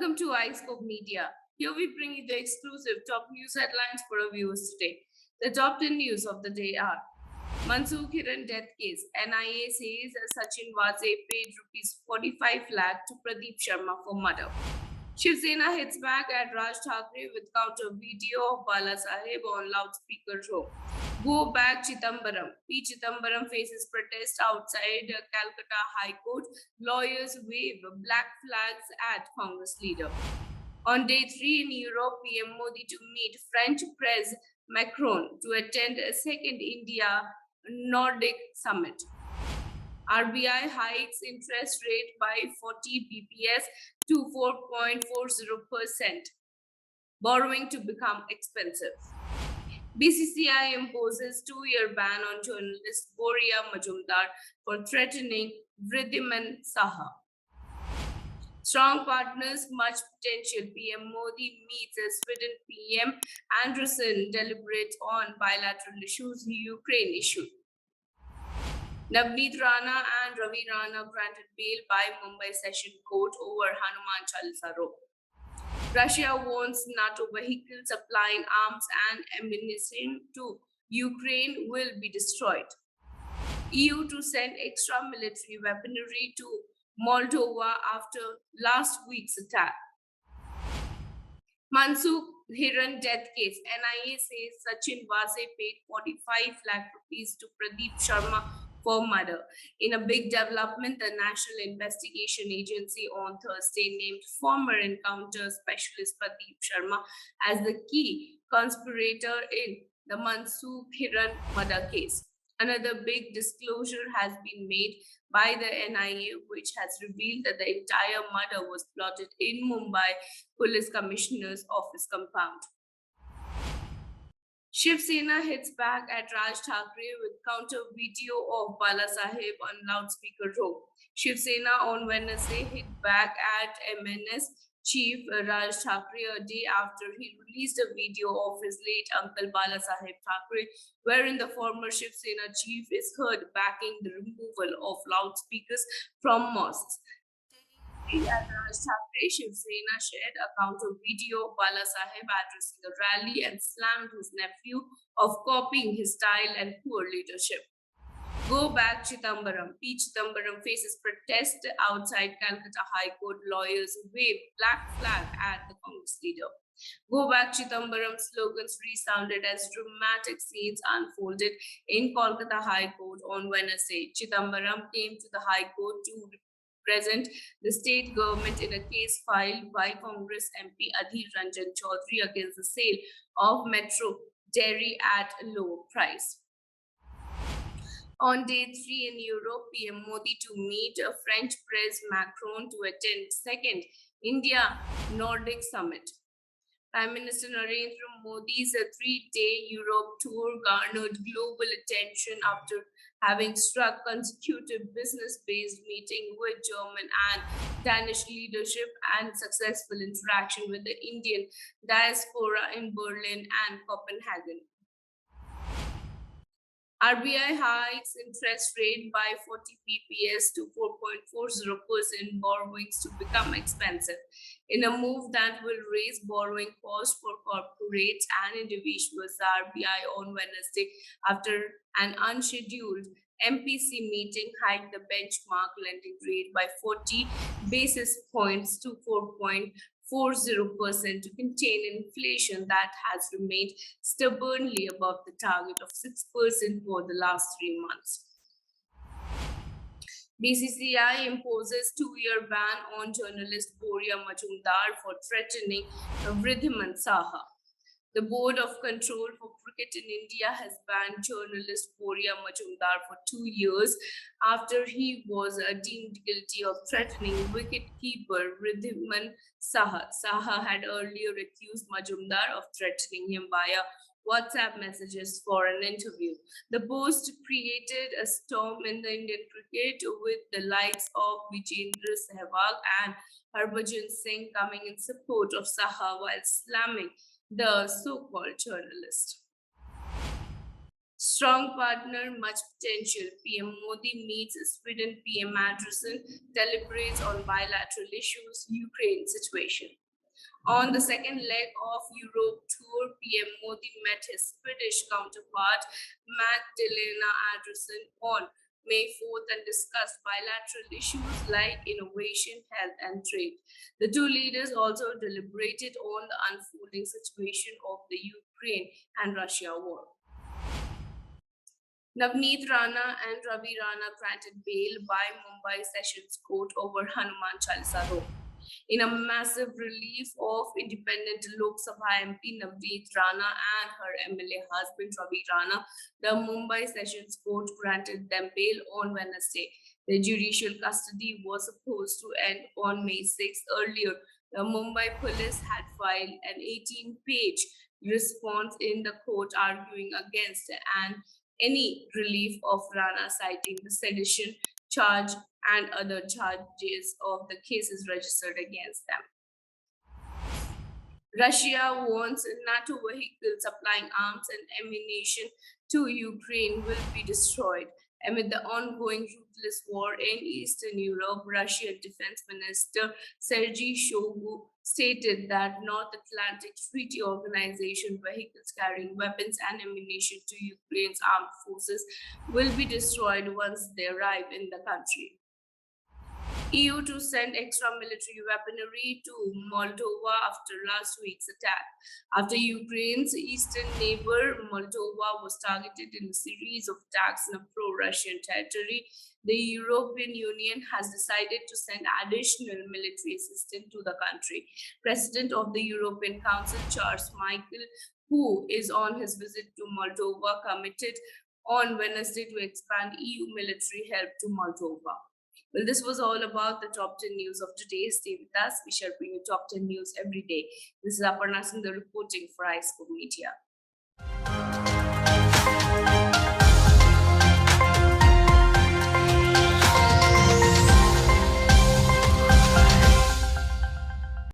Welcome to iScope Media. Here we bring you the exclusive top news headlines for our viewers today. The top 10 news of the day are: Mansukh Hiren death case. NIA says Sachin Vaze paid rupees 45 lakh to Pradeep Sharma for murder. Shiv Sena hits back at Raj Thackeray with counter video of Balasaheb on loudspeaker show. Go back Chidambaram. P. Chidambaram faces protest outside Calcutta High Court. Lawyers wave black flags at Congress leader. On day 3 in Europe, PM Modi to meet French Prez Macron to attend a second India-Nordic summit. RBI hikes interest rate by 40 bps to 4.40%. Borrowing to become expensive. BCCI imposes 2-year ban on journalist Boria Majumdar for threatening Wriddhiman Saha. Strong partners, much potential. PM Modi meets a Sweden PM Andersson, deliberates on bilateral issues, Ukraine issue. Navneet, Rana and Ravi granted bail by Mumbai Session Court over Hanuman Chalisa row. Russia warns NATO vehicles supplying arms and ammunition to Ukraine will be destroyed. EU to send extra military weaponry to Moldova after last week's attack. Mansukh Hiren death case. NIA says Sachin Vaze paid 45 lakh rupees to Pradeep Sharma for murder. In a big development, the National Investigation Agency on Thursday named former encounter specialist Pradeep Sharma as the key conspirator in the Mansukh Hiren murder case. Another big disclosure has been made by the NIA, which has revealed that the entire murder was plotted in Mumbai Police Commissioner's office compound. Shiv Sena hits back at Raj Thackeray with counter video of Balasaheb on loudspeaker row. Shiv Sena on Wednesday hit back at MNS Chief Raj Thackeray a day after he released a video of his late uncle Balasaheb Thackeray, wherein the former Shiv Sena chief is heard backing the removal of loudspeakers from mosques. At Raj Thackeray, Shiv Sena shared a counter video of Balasaheb addressing a rally and slammed his nephew of copying his style and poor leadership. Go back Chidambaram. P. Chidambaram faces protest outside Calcutta High Court. Lawyers wave black flag at the Congress leader. Go back Chidambaram slogans resounded as dramatic scenes unfolded in Calcutta High Court on Wednesday. Chidambaram came to the High Court to present the state government in a case filed by Congress MP Adhir Ranjan Chaudhary against the sale of Metro dairy at a lower price. On day 3 in Europe, PM Modi to meet a French Prez Macron to attend second India-Nordic summit. Prime Minister Narendra Modi's 3-day Europe tour garnered global attention after having struck consecutive business-based meeting with German and Danish leadership and successful interaction with the Indian diaspora in Berlin and Copenhagen. RBI hikes interest rate by 40 bps to 4.40%, borrowings to become expensive, in a move that will raise borrowing costs for corporates and individuals. The RBI on Wednesday, after an unscheduled MPC meeting, hiked the benchmark lending rate by 40 basis points to 4.40% to contain inflation that has remained stubbornly above the target of 6% for the last 3 months. BCCI imposes 2-year ban on journalist Boria Majumdar for threatening Wriddhiman Saha. The Board of Control for Cricket in India has banned journalist Boria Majumdar for 2 years after he was deemed guilty of threatening wicketkeeper Wriddhiman Saha. Saha had earlier accused Majumdar of threatening him via WhatsApp messages for an interview. The post created a storm in the Indian cricket, with the likes of Vijendra Sehwag and Harbhajan Singh coming in support of Saha while slamming the so-called journalist. Strong partner, much potential. PM Modi meets Sweden PM Andersson, deliberates on bilateral issues, Ukraine situation. On the second leg of Europe tour, PM Modi met his Swedish counterpart, Magdalena Andersson, on May 4th and discussed bilateral issues like innovation, health, and trade. The two leaders also deliberated on the unfolding situation of the Ukraine and Russia war. Navneet Rana and Ravi Rana granted bail by Mumbai Sessions Court over Hanuman Chalisa row. In a massive relief of independent Lok Sabha MP Navneet Rana and her MLA husband Ravi Rana, the Mumbai Sessions Court granted them bail on Wednesday. The judicial custody was supposed to end on May 6. Earlier, the Mumbai police had filed an 18-page response in the court arguing against any relief of Rana, citing the sedition charge and other charges of the cases registered against them. Russia wants NATO vehicles supplying arms and ammunition to Ukraine will be destroyed. Amid the ongoing ruthless war in Eastern Europe, Russian Defense Minister Sergei Shoigu stated that North Atlantic Treaty Organization vehicles carrying weapons and ammunition to Ukraine's armed forces will be destroyed once they arrive in the country. EU to send extra military weaponry to Moldova after last week's attack. After Ukraine's eastern neighbor, Moldova was targeted in a series of attacks in a pro-Russian territory, the European Union has decided to send additional military assistance to the country. President of the European Council, Charles Michel, who is on his visit to Moldova, committed on Wednesday to expand EU military help to Moldova. Well, this was all about the top 10 news of today. Stay with us. We shall bring you top 10 news every day. This is Aparna Sundar reporting for iScope Media.